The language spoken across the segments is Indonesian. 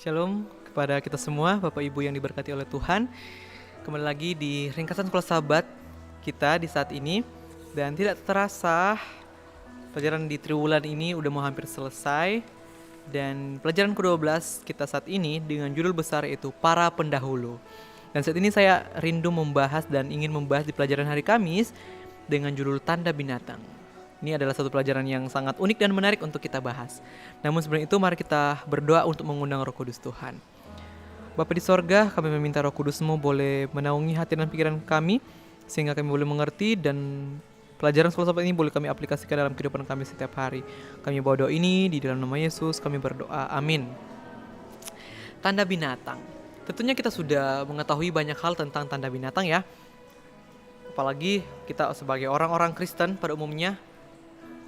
Shalom kepada kita semua, Bapak Ibu yang diberkati oleh Tuhan. Kembali lagi di ringkasan Sekolah Sahabat kita di saat ini. Dan tidak terasa pelajaran di triwulan ini udah mau hampir selesai. Dan pelajaran ke-12 kita saat ini dengan judul besar yaitu Para Pendahulu. Dan saat ini saya rindu membahas dan ingin membahas di pelajaran hari Kamis dengan judul Tanda Binatang. Ini adalah satu pelajaran yang sangat unik dan menarik untuk kita bahas. Namun sebelum itu mari kita berdoa untuk mengundang Roh Kudus Tuhan. Bapa di sorga, kami meminta Roh Kudus-Mu boleh menaungi hati dan pikiran kami, sehingga kami boleh mengerti dan pelajaran sekolah sahabat ini boleh kami aplikasikan dalam kehidupan kami setiap hari. Kami bawa doa ini di dalam nama Yesus, kami berdoa. Amin. Tanda binatang. Tentunya kita sudah mengetahui banyak hal tentang tanda binatang ya. Apalagi kita sebagai orang-orang Kristen pada umumnya,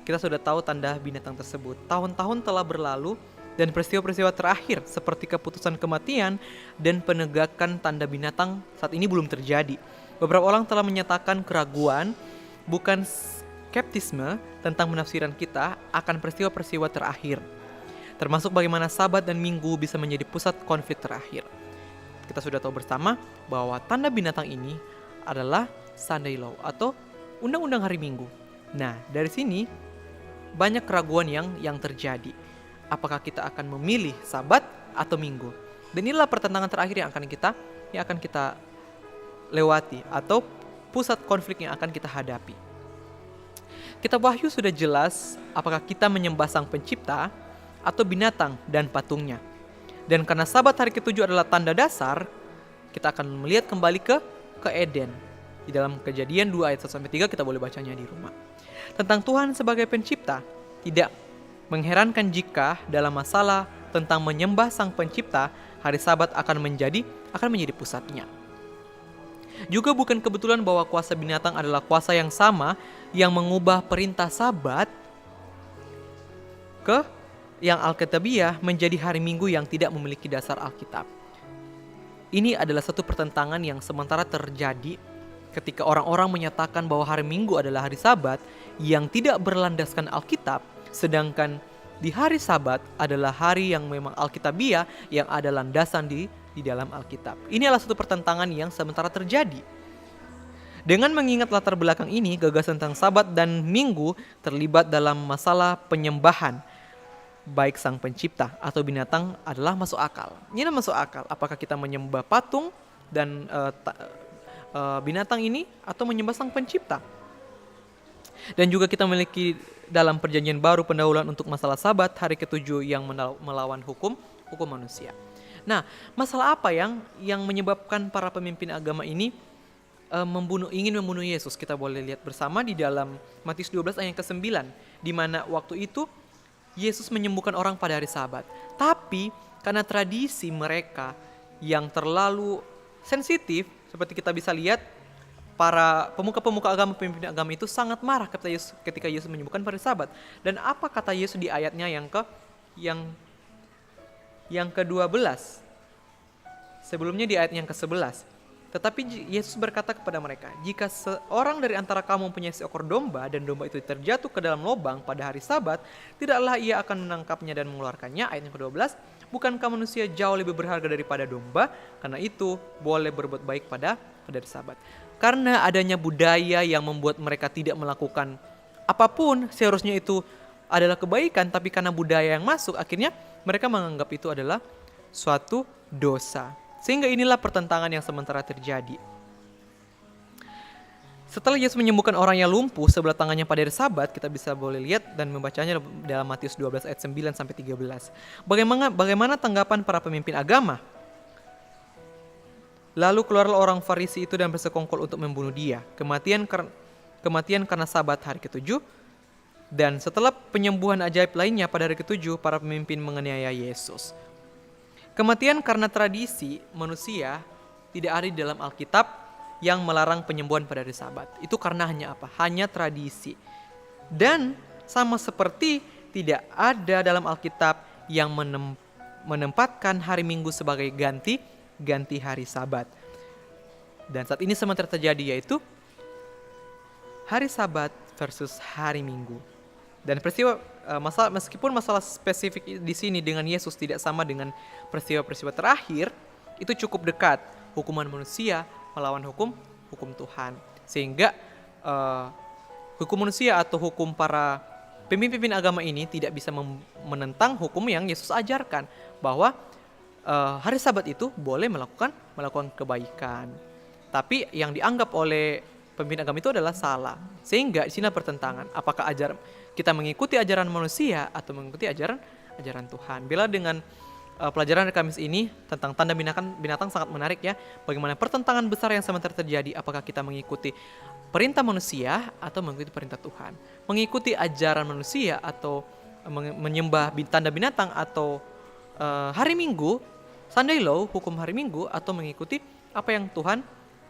kita sudah tahu tanda binatang tersebut. Tahun-tahun telah berlalu dan peristiwa-peristiwa terakhir seperti keputusan kematian dan penegakan tanda binatang saat ini belum terjadi. Beberapa orang telah menyatakan keraguan, bukan skeptisme tentang penafsiran kita akan peristiwa-peristiwa terakhir. Termasuk bagaimana Sabat dan Minggu bisa menjadi pusat konflik terakhir. Kita sudah tahu bersama bahwa tanda binatang ini adalah Sunday Law atau Undang-Undang Hari Minggu. Nah, dari sini banyak keraguan yang terjadi. Apakah kita akan memilih Sabat atau Minggu? Dan inilah pertentangan terakhir yang akan kita lewati atau pusat konflik yang akan kita hadapi. Kitab Wahyu sudah jelas apakah kita menyembah Sang Pencipta atau binatang dan patungnya. Dan karena Sabat hari ke-7 adalah tanda dasar, kita akan melihat kembali ke Eden. Di dalam Kejadian 2 ayat 1-3 kita boleh bacanya di rumah. Tentang Tuhan sebagai pencipta, tidak mengherankan jika dalam masalah tentang menyembah Sang Pencipta, hari Sabat akan menjadi pusatnya. Juga bukan kebetulan bahwa kuasa binatang adalah kuasa yang sama yang mengubah perintah Sabat ke yang Alkitabiah menjadi hari Minggu yang tidak memiliki dasar Alkitab. Ini adalah satu pertentangan yang sementara terjadi ketika orang-orang menyatakan bahwa hari Minggu adalah hari Sabat yang tidak berlandaskan Alkitab, sedangkan di hari Sabat adalah hari yang memang Alkitabiah yang ada landasan di dalam Alkitab. Ini adalah satu pertentangan yang sementara terjadi. Dengan mengingat latar belakang ini, gagasan tentang Sabat dan Minggu terlibat dalam masalah penyembahan baik Sang Pencipta atau binatang adalah masuk akal. Ini masuk akal. Apakah kita menyembah patung dan binatang ini atau menyembah Sang Pencipta? Dan juga kita memiliki dalam perjanjian baru pendahuluan untuk masalah Sabat hari ke-7 yang melawan hukum manusia. Nah, masalah apa yang menyebabkan para pemimpin agama ini ingin membunuh Yesus? Kita boleh lihat bersama di dalam Matius 12 ayat ke-9, di mana waktu itu Yesus menyembuhkan orang pada hari Sabat. Tapi karena tradisi mereka yang terlalu sensitif, seperti kita bisa lihat, para pemuka-pemuka agama, pemimpin agama itu sangat marah ketika Yesus menyembuhkan pada Sabat. Dan apa kata Yesus di ayatnya yang ke-12? Sebelumnya di ayat yang ke-11. Tetapi Yesus berkata kepada mereka, jika seorang dari antara kamu mempunyai seekor domba dan domba itu terjatuh ke dalam lubang pada hari Sabat, tidaklah ia akan menangkapnya dan mengeluarkannya. Ayat yang ke-12, bukankah manusia jauh lebih berharga daripada domba? Karena itu boleh berbuat baik pada hari Sabat. Karena adanya budaya yang membuat mereka tidak melakukan apapun, seharusnya itu adalah kebaikan, tapi karena budaya yang masuk, akhirnya mereka menganggap itu adalah suatu dosa. Sehingga inilah pertentangan yang sementara terjadi. Setelah Yesus menyembuhkan orang yang lumpuh sebelah tangannya pada hari Sabat, kita bisa boleh lihat dan membacanya dalam Matius 12 ayat 9-13. Bagaimana tanggapan para pemimpin agama? Lalu keluarlah orang Farisi itu dan bersekongkol untuk membunuh dia. Kematian karena Sabat hari ke-7. Dan setelah penyembuhan ajaib lainnya pada hari ke-7, para pemimpin menganiaya Yesus. Kematian karena tradisi manusia tidak ada di dalam Alkitab yang melarang penyembuhan pada hari Sabat. Itu karena hanya apa? Hanya tradisi. Dan sama seperti tidak ada dalam Alkitab yang menempatkan hari Minggu sebagai ganti hari Sabat. Dan saat ini sementara terjadi yaitu hari Sabat versus hari Minggu. Dan meskipun masalah spesifik di sini dengan Yesus tidak sama dengan peristiwa-peristiwa terakhir, itu cukup dekat. Hukuman manusia melawan hukum Tuhan. Sehingga hukum manusia atau hukum para pemimpin agama ini tidak bisa menentang hukum yang Yesus ajarkan, bahwa hari Sabat itu boleh melakukan kebaikan. Tapi yang dianggap oleh pemimpin agama itu adalah salah. Sehingga di sini pertentangan. Apakah kita mengikuti ajaran manusia atau mengikuti ajaran Tuhan? Bila dengan pelajaran Kamis ini tentang tanda binatang sangat menarik ya. Bagaimana pertentangan besar yang sementara terjadi. Apakah kita mengikuti perintah manusia atau mengikuti perintah Tuhan? Mengikuti ajaran manusia atau menyembah tanda binatang atau hari Minggu, Sunday Law, hukum hari Minggu, atau mengikuti apa yang Tuhan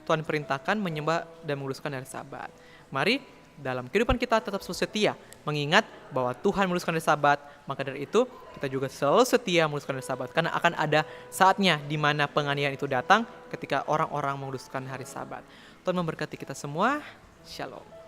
perintahkan, menyembah dan menguluskan hari Sabat. Mari dalam kehidupan kita tetap selalu setia, mengingat bahwa Tuhan meluluskan hari Sabat. Maka dari itu kita juga selalu setia meluluskan hari Sabat, karena akan ada saatnya di mana penganiayaan itu datang ketika orang-orang meluluskan hari Sabat. Tuhan memberkati kita semua. Shalom.